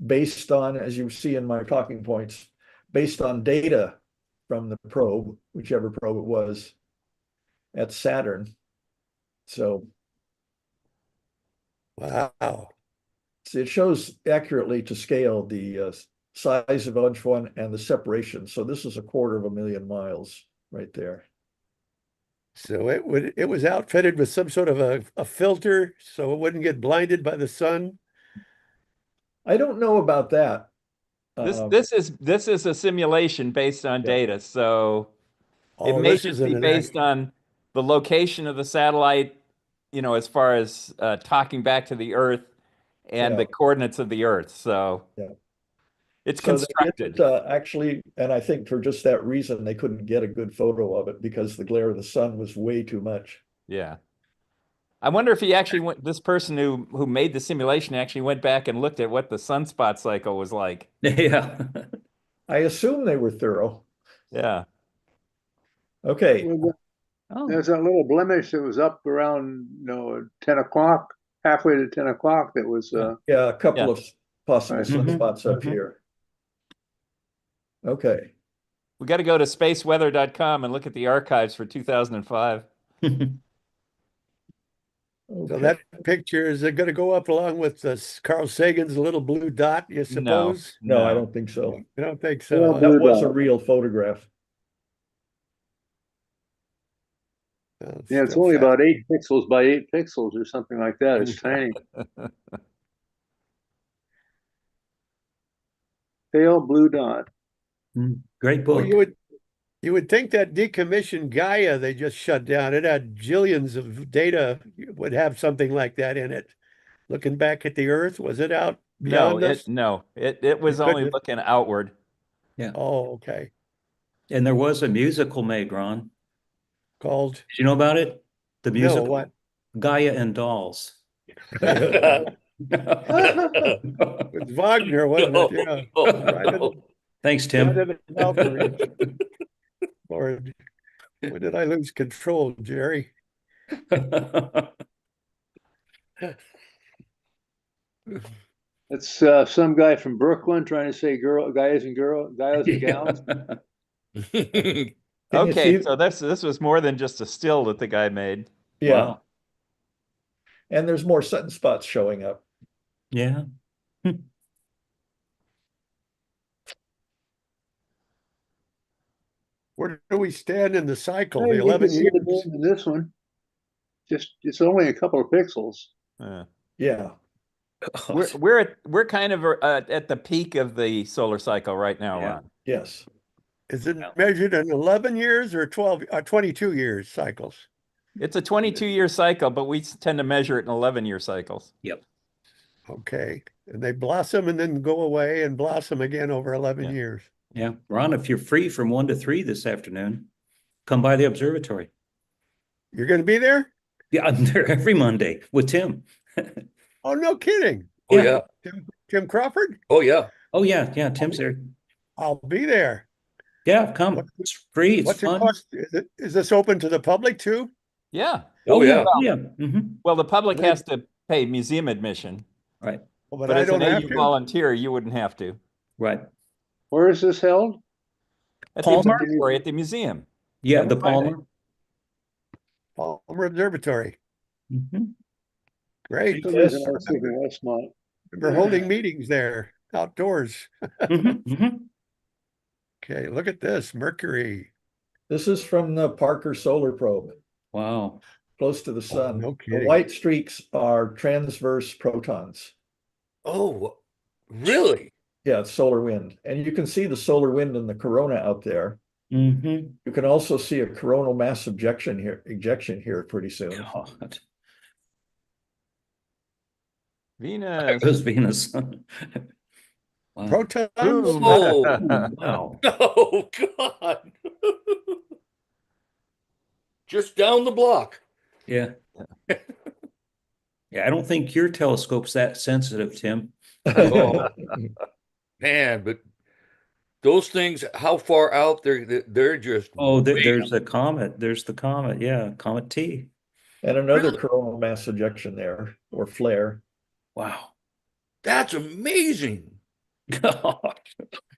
based on, as you see in my talking points, based on data from the probe, whichever probe it was, at Saturn. So Wow. it shows accurately to scale the size of each one and the separation. So this is 250,000 miles right there. So it was outfitted with some sort of a filter so it wouldn't get blinded by the sun. I don't know about that. This is a simulation based on Yeah. data, so it Oh, may this just isn't be an based on the location of the satellite, as far as talking back to the Earth and Yeah. the coordinates of the Earth. So Yeah. it's So they constructed. didn't, actually, and I think for just that reason, they couldn't get a good photo of it because the glare of the sun was way too much. Yeah. I wonder if he actually went, this person who made the simulation actually went back and looked at what the sunspot cycle was like. Yeah. I assume they were thorough. Yeah. Okay. Oh. There's that little blemish that was up around 10 o'clock, halfway to 10 o'clock. That was Yeah, a couple Yeah. of possible Right. sunspots up Mhm. here. Okay. We got to go to spaceweather.com and look at the archives for 2005. So Okay. that picture is it going to go up along with Carl Sagan's little blue dot, you suppose? No, I don't think so. I don't think Yeah, so. but- That was a dot. real photograph. No, yeah, it's still only fat. about 8 pixels by 8 pixels or something like that. It's tiny. Pale blue dot. Great Well, book. you would think that decommissioned Gaia they just shut down, it had jillions of data, would have something like that in it. Looking back at the Earth, was it out beyond us? It was It only couldn't- looking outward. Oh, okay. And there was a musical made, Ron. Called Did you know about it? The no, musical what? Gaia and Dolls. With Wagner, wasn't it? Yeah. Right in the- Thanks, right Tim. in the Valkyrie. Lord, when did I lose control, Jerry? It's some guy from Brooklyn trying to say guys and gals. Can you Okay, see? so this was more than just a still that the guy made. Yeah. Wow. And there's more sunspots showing up. Yeah. Where do we stand in the cycle? Hey, The you can 11 see years? the moon in this one. Just it's only a couple of pixels. Uh, Yeah. We're kind of at the peak of the solar cycle right now, Yeah. Ron. Yes. Is it Yeah. measured in 11 years or 22 years cycles? It's a 22-year cycle, but we tend to measure it in 11-year cycles. Yep. Okay. And they blossom and then go away and blossom again over 11 Yeah. years. Yeah. Ron, if you're free from 1 to 3 this afternoon, come by the observatory. You're going to be there? Yeah, I'm there every Monday with Tim. Oh, no kidding. Oh Yeah. yeah. Tim Crawford? Oh yeah. Oh yeah, yeah, Tim's there. I'll be there. Yeah, come. What- It's free. It's What's it fun. cost? Is this open to the public too? Yeah. Oh yeah. Yeah. Mhm. Well, the public They- has to pay museum admission, Right. Oh, but but I as an don't have AU to. volunteer, you wouldn't have to. Right. Where is this held? At the Palmer? observatory at the museum. Yeah, Every the Friday. Palmer. Palmer Observatory. Mhm. Great. For some reason I was thinking Westmont. We're holding meetings there outdoors. Mhm. Mhm. Okay, look at this. Mercury. This is from the Parker Solar Probe, Wow. close to the sun. no The kidding. white streaks are transverse protons. Oh, really? Yeah, it's solar wind. And you can see the solar wind in the corona out there. Mhm. You can also see a coronal mass ejection here pretty soon. God. Venus. There's Venus. Wow. Protons? Boom. Oh. Wow. Oh God. Just down the block. Yeah. Yeah, I don't think your telescope's that sensitive, Tim. Oh. Man, but those things, how far out they're just Oh, way there's the comet. There's the comet. Yeah, Comet T. And another Really? coronal mass ejection there, or flare. Wow. That's amazing. God.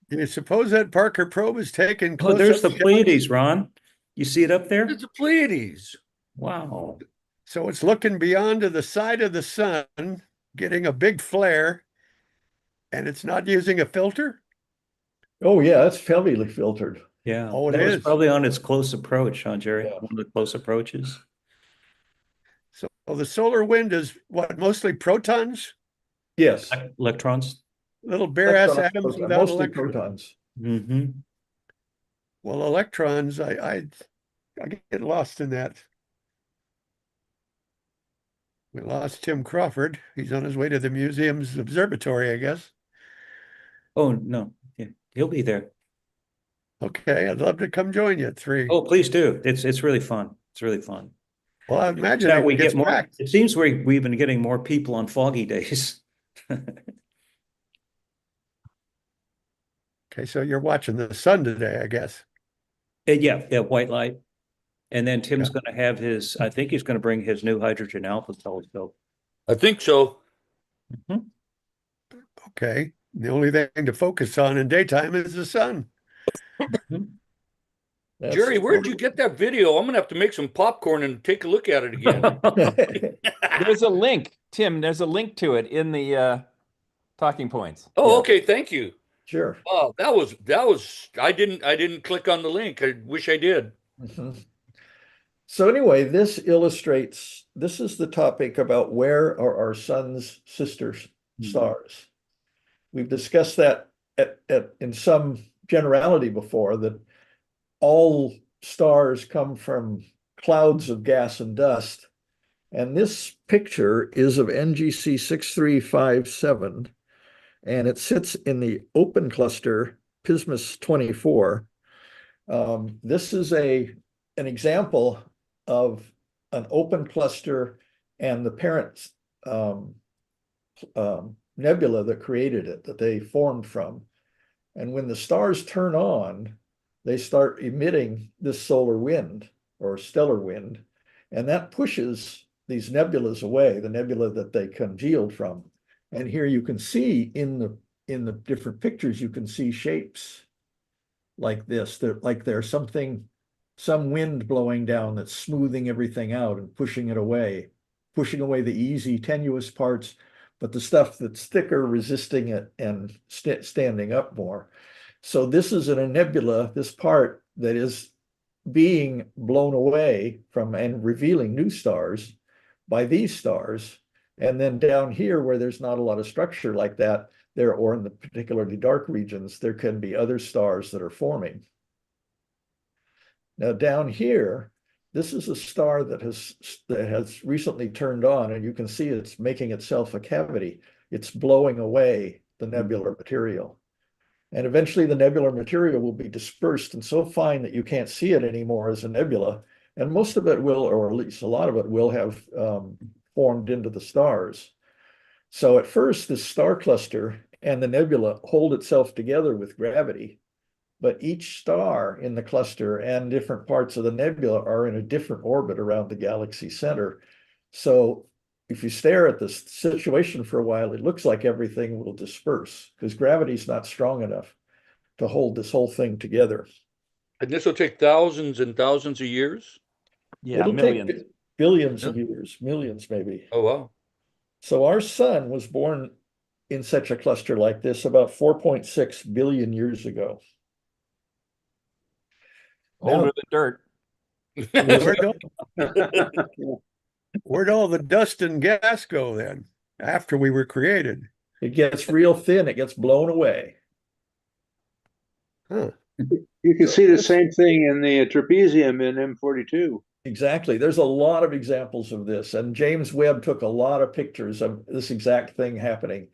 Do you suppose that Parker probe is taken Oh, close there's the up? Pleiades, Ron. You see it up there? It's the Pleiades. Wow. So it's looking beyond to the side of the sun, getting a big flare, and it's not using a filter? Oh yeah, it's heavily filtered. Yeah. Oh, it That was is. probably on its close approach, huh, Jerry? Yeah. One of the close approaches. So the solar wind is what, mostly protons? Yes. Electrons. Little bare ass Electrons, atoms protons, without mostly electrons. protons. Mm-hmm. Well, electrons, I get lost in that. We lost Tim Crawford. He's on his way to the museum's observatory, I guess. Oh, no. Yeah, he'll be there. Okay, I'd love to come join you at 3. Oh, please do. It's really fun. It's really fun. Well, I imagine That it we gets get more. packed. It seems we've been getting more people on foggy days. Okay, so you're watching the sun today, I guess. Yeah, white light. And then Tim's going to have I think he's going to bring his new hydrogen alpha telescope. I think so. Mhm. Okay, the only thing to focus on in daytime is the sun. That's Jerry, where'd you get that video? I'm gonna have to make some popcorn and take a look at it again. There's a link, Tim. There's a link to it in the talking points. Oh, Yeah. okay, thank you. Sure. Oh, that was I didn't click on the link. I wish I did. Mhm. So anyway, this illustrates, this is the topic about where are our sun's sister stars. We've discussed that in some generality before, that all stars come from clouds of gas and dust. And this picture is of NGC 6357, and it sits in the open cluster Pismus 24. This is an example of an open cluster and the parent nebula that created it, that they formed from. And when the stars turn on, they start emitting this solar wind or stellar wind, and that pushes these nebulas away, the nebula that they congealed from. And here you can see in the different pictures, you can see shapes like this. They're like there's some wind blowing down that's smoothing everything out and pushing it away, pushing away the easy, tenuous parts, but the stuff that's thicker, resisting it and standing up more. So this is in a nebula, this part that is being blown away from and revealing new stars by these stars. And then down here, where there's not a lot of structure like that, or in the particularly dark regions, there can be other stars that are forming. Now down here, this is a star that has recently turned on, and you can see it's making itself a cavity. It's blowing away the nebular material. And eventually the nebular material will be dispersed and so fine that you can't see it anymore as a nebula. And most of it will, or at least a lot of it will have formed into the stars. So at first, this star cluster and the nebula hold itself together with gravity, but each star in the cluster and different parts of the nebula are in a different orbit around the galaxy center. So if you stare at this situation for a while, it looks like everything will disperse because gravity is not strong enough to hold this whole thing together. And this will take thousands and thousands of years? Yeah, It'll millions. take billions of years, millions maybe. Oh, wow. So our sun was born in such a cluster like this about 4.6 billion years ago. Older than dirt. Where'd all the dust and gas go then after we were created? It gets real thin, it gets blown away. Huh. You can see the same thing in the trapezium in M42. Exactly. There's a lot of examples of this, and James Webb took a lot of pictures of this exact thing happening.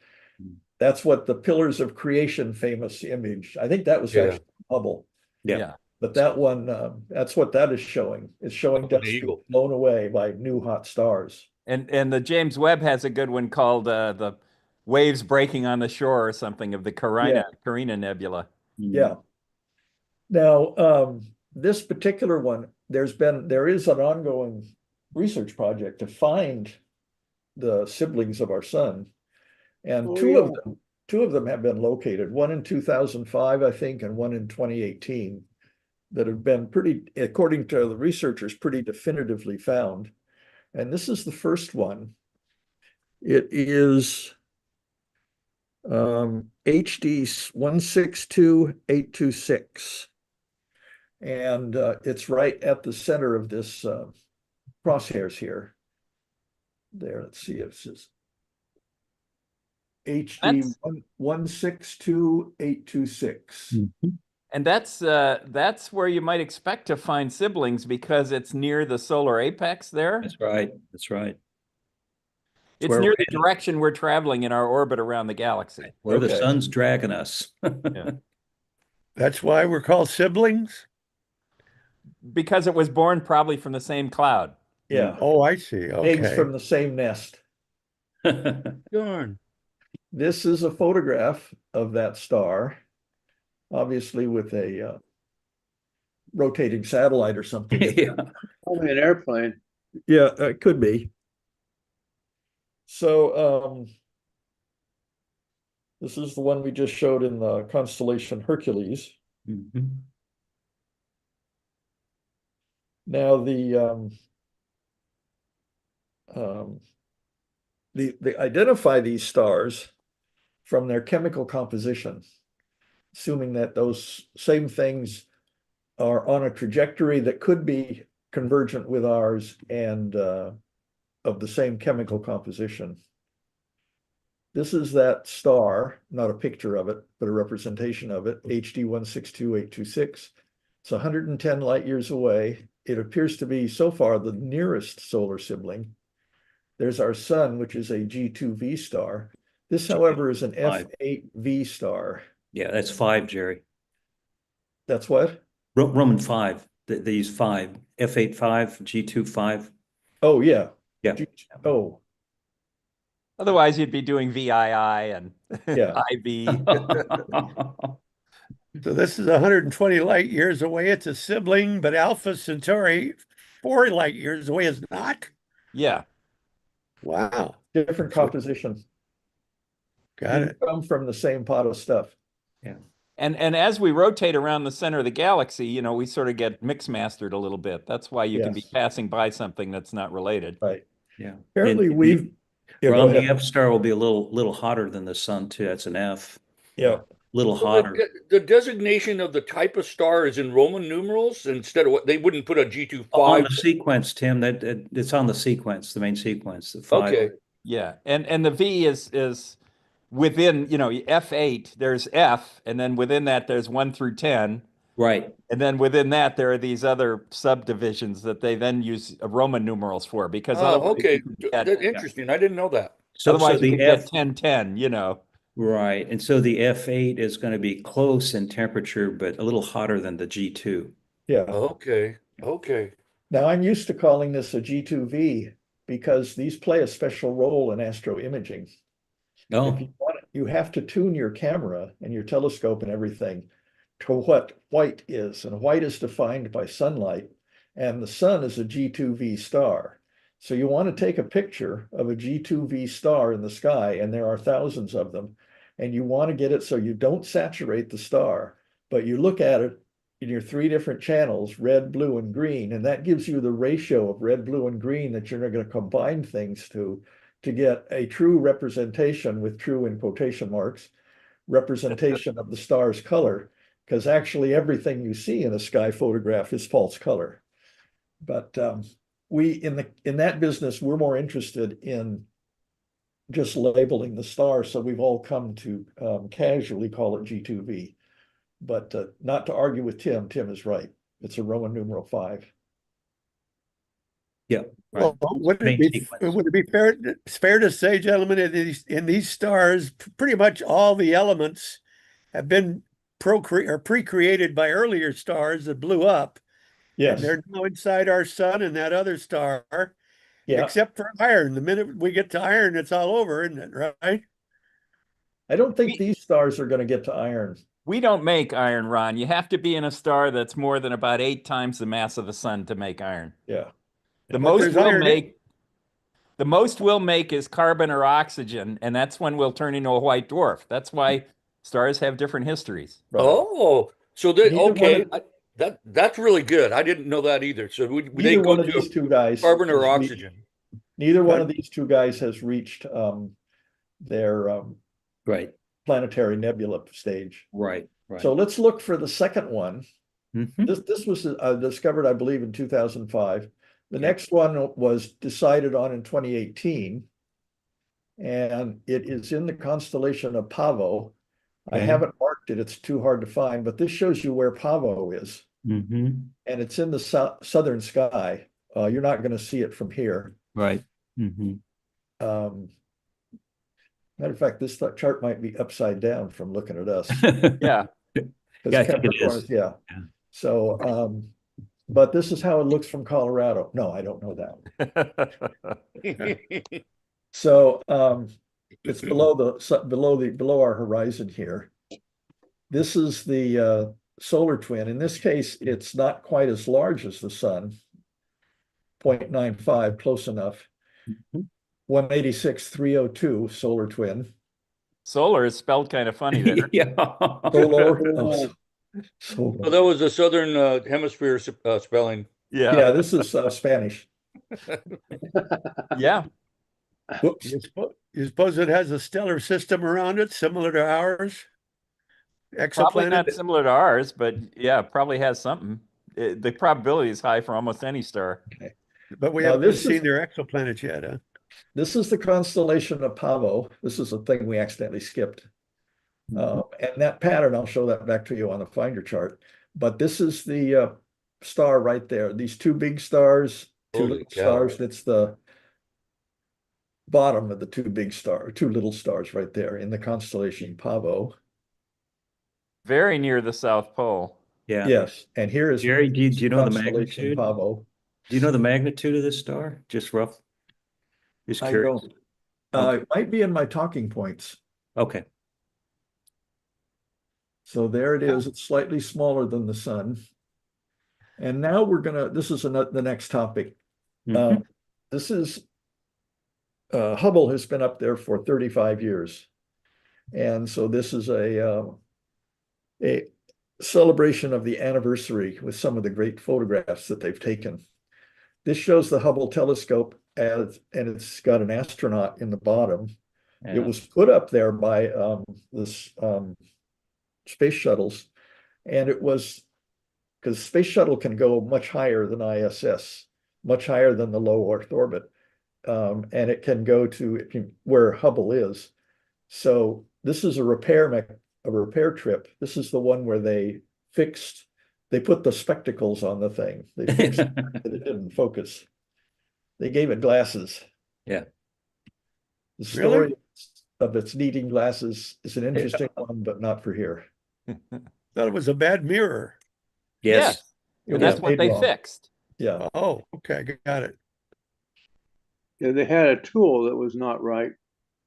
That's what the Pillars of Creation famous image. I think that was actually Hubble. Yeah. But that one, that's what that is showing. It's showing dust being blown away by new hot stars. And the James Webb has a good one called the waves breaking on the shore or something of the Carina Nebula. Yeah. Now, this particular one, there is an ongoing research project to find the siblings of our sun. And two of them have been located, one in 2005, I think, and one in 2018, that have been pretty, according to the researchers, pretty definitively found. And this is the first one. It is HD 162826. And it's right at the center of this crosshairs here. There, let's see, it says HD 162826. And that's where you might expect to find siblings because it's near the solar apex there. That's right. That's right. It's near the direction we're traveling in our orbit around the galaxy. Where the sun's dragging us. Yeah. That's why we're called siblings? Because it was born probably from the same cloud. Yeah. Oh, I see. Okay. Eggs from the same nest. Darn. This is a photograph of that star, obviously with a rotating satellite or something. Yeah. Only an airplane. Yeah, it could be. So this is the one we just showed in the constellation Hercules. Now they identify these stars from their chemical composition, assuming that those same things are on a trajectory that could be convergent with ours and of the same chemical composition. This is that star, not a picture of it, but a representation of it, HD 162826. It's 110 light years away. It appears to be so far the nearest solar sibling. There's our sun, which is a G2V star. This, however, is an F8V star. Yeah, that's 5, Jerry. That's what? Roman 5. They use 5. F8.5, G2.5. Oh, yeah. Yeah. Oh. Otherwise, you'd be doing VII and Yeah. IV. So this is 120 light years away. It's a sibling, but Alpha Centauri, 4 light years away, is not? Yeah. Wow. Different composition. Got it. Come from the same pot of stuff. Yeah. And as we rotate around the center of the galaxy, you know, we sort of get mix-mastered a little bit. That's why you can be passing by something that's not related. Right. Yeah. Apparently we've Well, the F star will be a little hotter than the sun too. That's an F. Yeah. Little hotter. The designation of the type of star is in Roman numerals instead of what they wouldn't put a G25. On the sequence, Tim, that it's on the sequence, the main sequence. The 5. Okay. Yeah. And the V is within, F8, there's F, and then within that there's 1 through 10. Right. And then within that there are these other subdivisions that they then use Roman numerals for, because Oh, otherwise okay. you could get, That's interesting. I didn't know that. So otherwise you the could get F 1010. right. And so the F8 is going to be close in temperature, but a little hotter than the G2. Yeah. Okay. Okay. Now I'm used to calling this a G2V because these play a special role in astro imaging. If Oh, you want it, you have to tune your camera and your telescope and everything to what white is, and white is defined by sunlight, and the sun is a G2V star. So you want to take a picture of a G2V star in the sky, and there are thousands of them, and you want to get it so you don't saturate the star, but you look at it in your 3 different channels, red, blue, and green, and that gives you the ratio of red, blue, and green that you're going to combine things to get a true representation, with true in quotation marks, representation of the star's color, because actually everything you see in a sky photograph is false color. But we in that business, we're more interested in just labeling the star, so we've all come to casually call it G2V. But not to argue with Tim. Tim is right. It's a Roman numeral 5. yeah. Right. Well, would it be fair to say, gentlemen, in these stars, pretty much all the elements have been pre-created by earlier stars that blew up, and Yes. they're now inside our sun and that other star, Yeah. except for iron. The minute we get to iron, it's all over, isn't it? Right? I don't think these stars are going to get to iron. We don't make iron, Ron. You have to be in a star that's more than about 8 times the mass of the sun to make iron. Yeah. The But most there's we'll iron in- make, the most we'll make is carbon or oxygen, and that's when we'll turn into a white dwarf. That's why stars have different histories. Right. Oh, so they Neither one okay. of- That's really good. I didn't know that either. So would they Neither go one of to these two guys carbon or has oxygen? Neither one of these two guys has reached their Right. planetary nebula stage. Right. Right. So let's look for the second one. Mhm. This was discovered, I believe, in 2005. The Yeah. next one was decided on in 2018, and it is in the constellation of Pavo. I Okay. haven't marked it, it's too hard to find, but this shows you where Pavo is, Mhm. and it's in the southern sky. You're not going to see it from here. Right. Mhm. Matter of fact, this chart might be upside down from looking at us. Yeah. Yeah, I think it Capricorn is. Yeah. Yeah. So, but this is how it looks from Colorado. No, I don't know that. So, it's below our horizon here. This is the solar twin. In this case, it's not quite as large as the sun. 0.95, close enough. 186,302 solar twin. Solar is spelled kind of funny there. Yeah. Solar. Well, Solar. that was the southern hemisphere spelling. Yeah. Yeah, this is Spanish. Yeah. Whoops. You suppose it has a stellar system around it, similar to ours? Probably Exoplanet? not similar to ours, but yeah, probably has something. The probability is high for almost any star. But we Now, haven't this seen is- their exoplanets yet, huh? This is the constellation of Pavo. This is a thing we accidentally skipped. And that pattern, I'll show that back to you on the Finder chart. But this is the star right there. These 2 big stars, 2 Holy little cow. stars. That's the bottom of the 2 big stars, 2 little stars right there in the constellation Pavo. Very near the South Pole. Yeah. Yes, and here is Jerry, do you know the constellation magnitude? Pavo. Do you know the magnitude of this star? Just rough. Just I curious. don't. It might be in my talking points. Okay. So there it is. It's slightly smaller than the sun. And now this is the next topic. Mhm. This is, Hubble has been up there for 35 years. And so this is a celebration of the anniversary with some of the great photographs that they've taken. This shows the Hubble telescope, and it's got an astronaut in the bottom. Yeah. It was put up there by this space shuttles, and it was because space shuttle can go much higher than ISS, much higher than the low Earth orbit. and it can go to where Hubble is. So this is a repair trip. This is the one where they put the spectacles on the thing. They fixed it, it didn't focus. They gave it glasses. Yeah. The story Really? of its needing glasses is an interesting one, but not for here. Thought it was a bad mirror. Yes. It And was that's what made they wrong. fixed. Yeah. Oh, okay, got it. Yeah, they had a tool that was not right.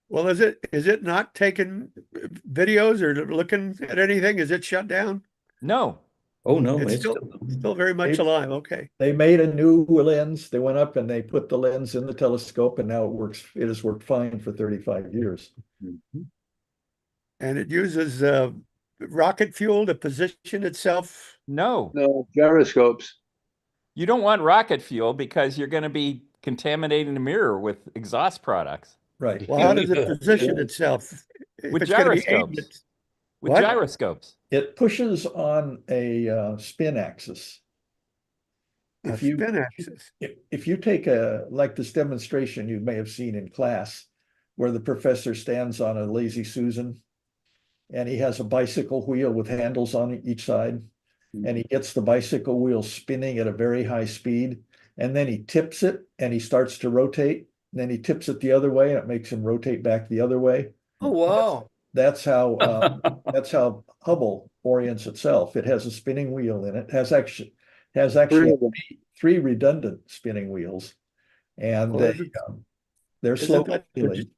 Well, is it not taking videos or looking at anything? Is it shut down? No. Oh, no, It's it's still very much alive. Okay. They made a new lens. They went up and they put the lens in the telescope, and now it works. It has worked fine for 35 years. Mhm. And it uses rocket fuel to position itself. No. No gyroscopes. You don't want rocket fuel because you're going to be contaminating the mirror with exhaust products. Right. Well, how does it position itself? If With it's going to be aimed gyroscopes. at With What? gyroscopes. It pushes on a spin axis. a If you spin axis. if you take like this demonstration you may have seen in class, where the professor stands on a lazy Susan, and he has a bicycle wheel with handles on each side, and he gets the bicycle wheel spinning at a very high speed, and then he tips it and he starts to rotate, and then he tips it the other way and it makes him rotate back the other way. Oh, wow. That's how Hubble orients itself. It has a spinning wheel in it. Has actually Three of them. three redundant spinning wheels, and Well, they're slow isn't that moving.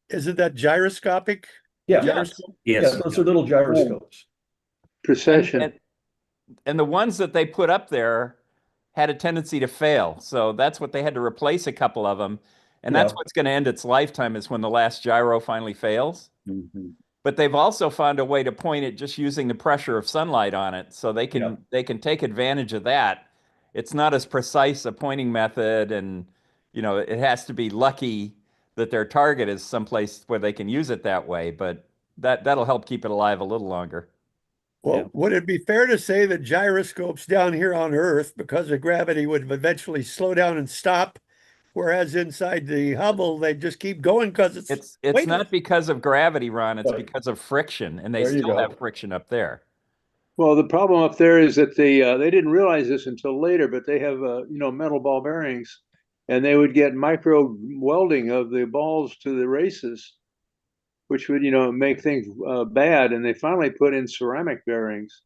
isn't that gyroscopic? Yeah, Gyroscope? yeah, Yes. those are little gyroscopes. Precession. And the ones that they put up there had a tendency to fail. So that's what they had to replace a couple of them. And that's Yeah. what's going to end its lifetime is when the last gyro finally fails. Mhm. But they've also found a way to point it just using the pressure of sunlight on it. So they can Yeah. they can take advantage of that. It's not as precise a pointing method, and it has to be lucky that their target is someplace where they can use it that way, but that'll help keep it alive a little longer. Well, Yeah. would it be fair to say that gyroscopes down here on Earth, because of gravity, would eventually slow down and stop, whereas inside the Hubble they just keep going because it's It's weightless? not because of gravity, Ron, it's Right. because of friction, and they There you still go. have friction up there. Well, the problem up there is that they didn't realize this until later, but they have metal ball bearings, and they would get micro welding of the balls to the races, which would make things bad. And they finally put in ceramic bearings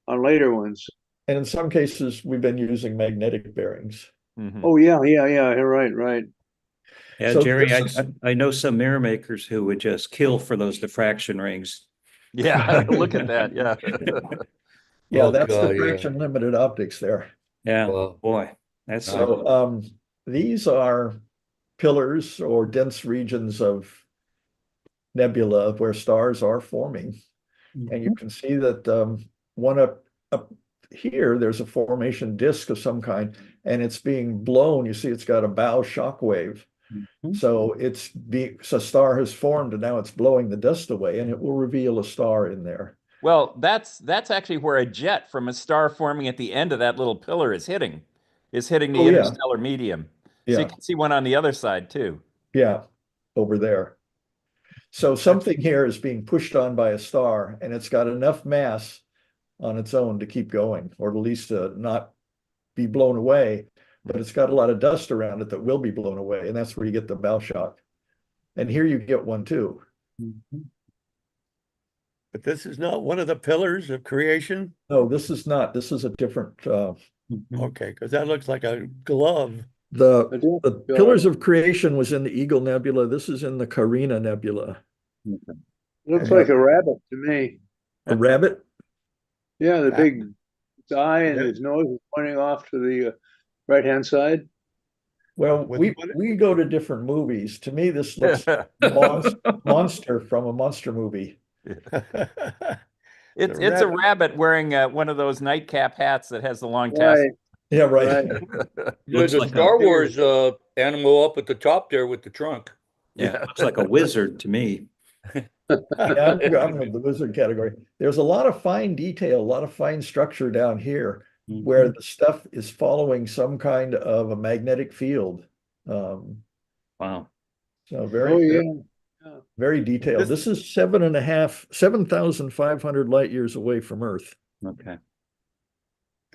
on later ones. And in some cases, we've been using magnetic bearings. Mhm. Oh yeah. Right. Yeah, So Jerry, this is- I know some mirror makers who would just kill for those diffraction rings. Yeah, look at that. Yeah. Yeah, Oh, that's God, the yeah. fraction limited optics there. Yeah, Wow. boy, that's So these are pillars or dense regions of nebula where stars are forming. And you can see that one up here, there's a formation disk of some kind, and it's being blown. You see, it's got a bow shock wave. Mhm. So a star has formed, and now it's blowing the dust away, and it will reveal a star in there. Well, that's actually where a jet from a star forming at the end of that little pillar is hitting the Oh, yeah. interstellar medium. So you Yeah, can see one on the other side too. yeah, over there. So something here is being pushed on by a star, and it's got enough mass on its own to keep going, or at least to not be blown away. But it's got a lot of dust around it that will be blown away, and that's where you get the bow shock. And here you get one too. Mhm. But this is not one of the pillars of creation. No, this is not. This is a different. Mhm. Okay, because that looks like a glove. The Pillars of Creation was in the Eagle Nebula. This is in the Carina Nebula. Looks like a rabbit to me. A rabbit? Yeah, the big eye and Yeah. his nose is pointing off to the right-hand side. Well, With- we go to different movies. To me, this looks monster from a monster movie. It's The a rabbit wearing one of those nightcap hats that has the long tassel. Right. Yeah, right. Looks There's a like Star Wars animal up at the top there with the trunk. Yeah, looks like a wizard to me. Yeah, I'm in the wizard category. There's a lot of fine detail, a lot of fine structure down here where the stuff is following some kind of a magnetic field. Wow. So Oh, very, yeah. very, Yeah. very detailed. This is 7,500 light years away from Earth. Okay.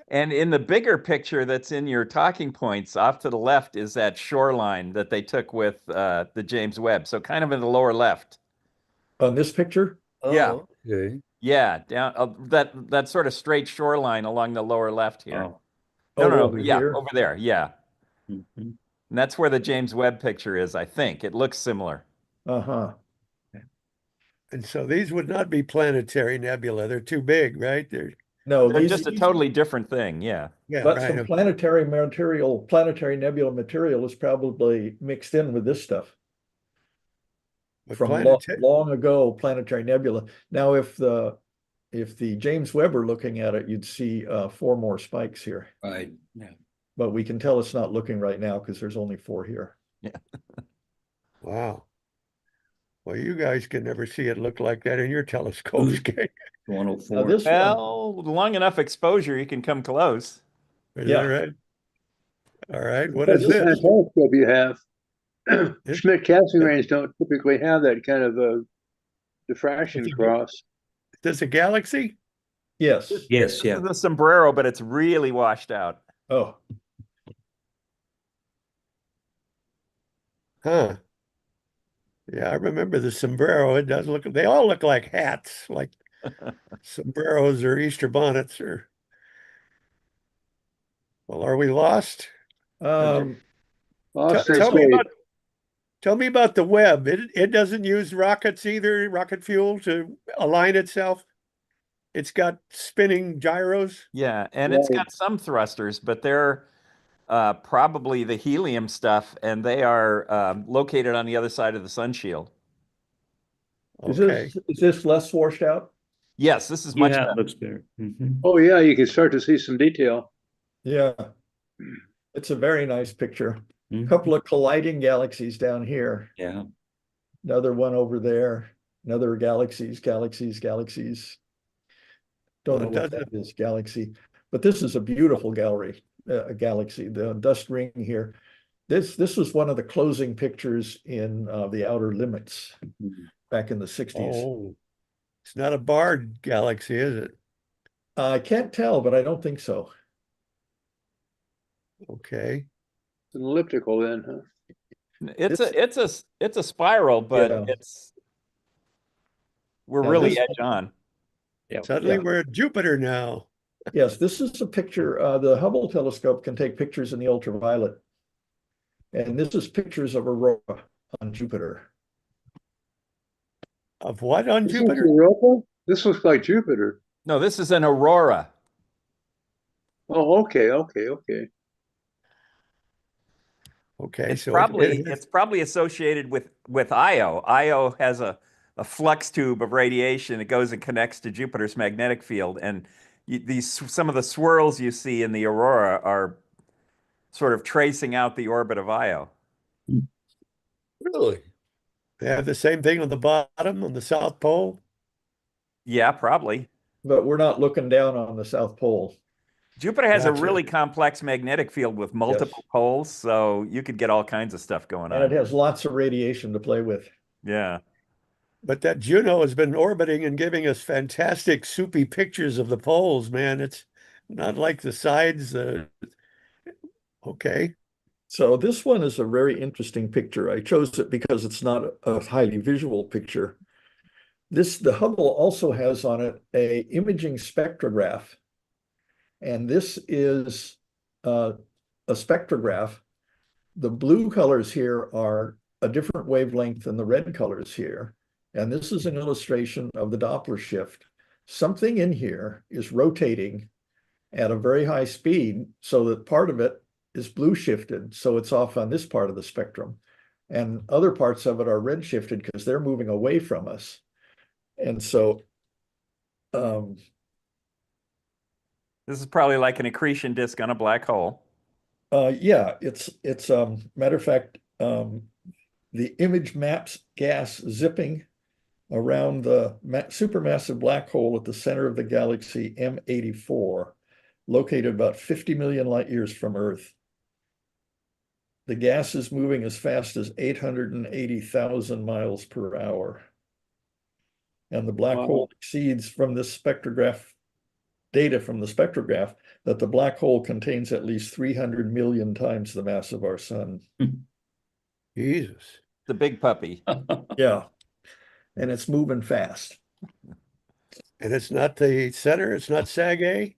And in the bigger picture that's in your talking points, off to the left is that shoreline that they took with the James Webb. So kind of in the lower left. On this picture, Yeah. Oh, okay. Yeah, down that sort of straight shoreline along the lower left here. Oh. No, no, no. over Yeah, here. over there. Yeah. Mhm. And that's where the James Webb picture is, I think. It looks similar. Uh-huh. And so these would not be planetary nebula. They're too big, right? No, They're these, just a totally different thing. Yeah. Yeah, but right. some planetary nebula material is probably mixed in with this stuff But from planetary, long ago, planetary nebula. Now, if the James Webb were looking at it, you'd see 4 more spikes here. Right. Yeah. But we can tell it's not looking right now because there's only 4 here. wow. Well, you guys can never see it look like that in your telescopes, can Now 104. this one, Well, long enough exposure, you can come close. Is Yeah. that right? All right. What That's is a this? kind of telescope you have. This- Schmidt casting range don't typically have that kind of a diffraction It's a- cross. Is this a galaxy? yes. Yes, This yeah. is the sombrero, but it's really washed out. Oh, Huh. Yeah, I remember the sombrero. It does look, they all look like hats, like sombreros or Easter bonnets or. Well, are we lost? um, Lost in Tell me space. about the Webb. It doesn't use rockets either, rocket fuel to align itself. It's got spinning gyros. Yeah, and it's Right. got some thrusters, but they're probably the helium stuff, and they are located on the other side of the sun shield. Okay. is this less washed out? Yes, this is much Yeah, better. it looks better. Mhm. Oh, yeah, you can start to see some detail. Yeah. It's a very nice picture. A Mhm. couple of colliding galaxies down here. Yeah. Another one over there. Another galaxies. Don't know Well, it what that doesn't. is, galaxy. But this is a beautiful galaxy. The dust ring here. This was one of the closing pictures in The Outer Limits Mhm. back in the 60s. Oh, it's not a barred galaxy, is it? I can't tell, but I don't think so. Okay. It's an elliptical then, huh? It's a spiral, but Yeah. we're Now really this- edge on. Yeah. Suddenly Yeah. we're at Jupiter now. Yes, this is a picture. The Hubble telescope can take pictures in the ultraviolet. And this is pictures of aurora on Jupiter. Of what on This is Jupiter? Europa? This looks like Jupiter. No, this is an aurora. Oh, okay. Okay, It's so probably associated with Io. Io has a flux tube of radiation that goes and connects to Jupiter's magnetic field, and some of the swirls you see in the aurora are sort of tracing out the orbit of Io. Really? they have the same thing on the bottom on the South Pole. Yeah, probably. But we're not looking down on the South Pole. Jupiter has a Gotcha. really complex magnetic field with multiple poles, so you could get all kinds of stuff going And on. it has lots of radiation to play with. Yeah. But that Juno has been orbiting and giving us fantastic soupy pictures of the poles, man. It's not like the sides. Okay. So this one is a very interesting picture. I chose it because it's not a highly visual picture. The Hubble also has on it a imaging spectrograph. And this is a spectrograph. The blue colors here are a different wavelength than the red colors here. And this is an illustration of the Doppler shift. Something in here is rotating at a very high speed so that part of it is blue shifted. So it's off on this part of the spectrum. And other parts of it are red shifted because they're moving away from us. And so This is probably like an accretion disk on a black hole. yeah, it's matter of fact, the image maps gas zipping around the supermassive black hole at the center of the galaxy M84, 84, located about 50 million light years from Earth. the gas is moving as fast as 880,000 miles per hour. And the black Wow. hole exceeds from this spectrograph data from the spectrograph that the black hole contains at least 300 million times the mass of our sun. Jesus. The big puppy. Yeah. And it's moving fast. And it's not the center, it's not SAG-A?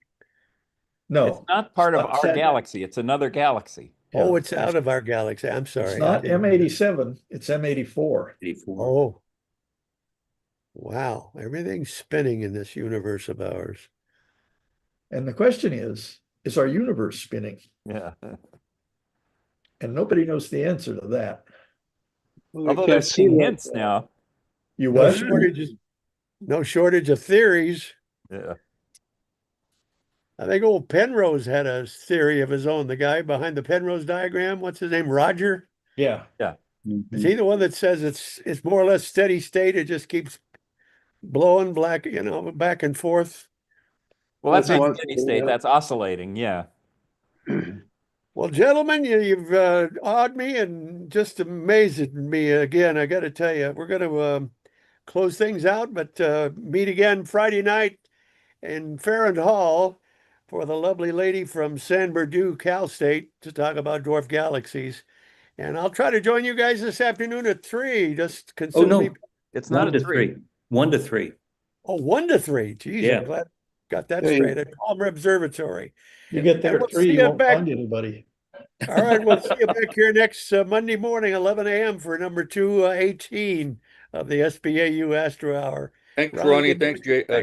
No, It's not part of not our Sag- galaxy. It's another galaxy. Oh, Yeah. it's out of our galaxy. I'm sorry. it's I not didn't- M87, it's M84. 84. Oh. Wow. Everything's spinning in this universe of ours. And the question is our universe spinning? Yeah. And nobody knows the answer to that. Well, we Although can't there's see some that, hints now. You No what? shortage of theories. Yeah. I think old Penrose had a theory of his own. The guy behind the Penrose diagram, what's his name? Roger? Yeah. Is he the one that says it's more or less steady state? It just keeps blowing back and forth. Well, that's That's not one steady thing, state. yeah. That's oscillating. Yeah. Well, gentlemen, you've awed me and just amazed me again. I got to tell you, we're going to close things out, but meet again Friday night in Farrand Hall for the lovely lady from San Bernardino, Cal State, to talk about dwarf galaxies. And I'll try to join you guys this afternoon at 3. Just Oh, consider no. me. It's not 1 a to 3. 3. 1 to 3. Oh, 1 to 3. Geez, Yeah. I'm glad I got that Hey. straight at Palmer Observatory. You get there And we'll at 3, see you you won't back. find anybody. All right, we'll see you back here next Monday morning, 11 a.m. for number 218 of the SBAU Astro Hour. Thanks, Ronnie, Ronnie. good Thanks, morning. Jay.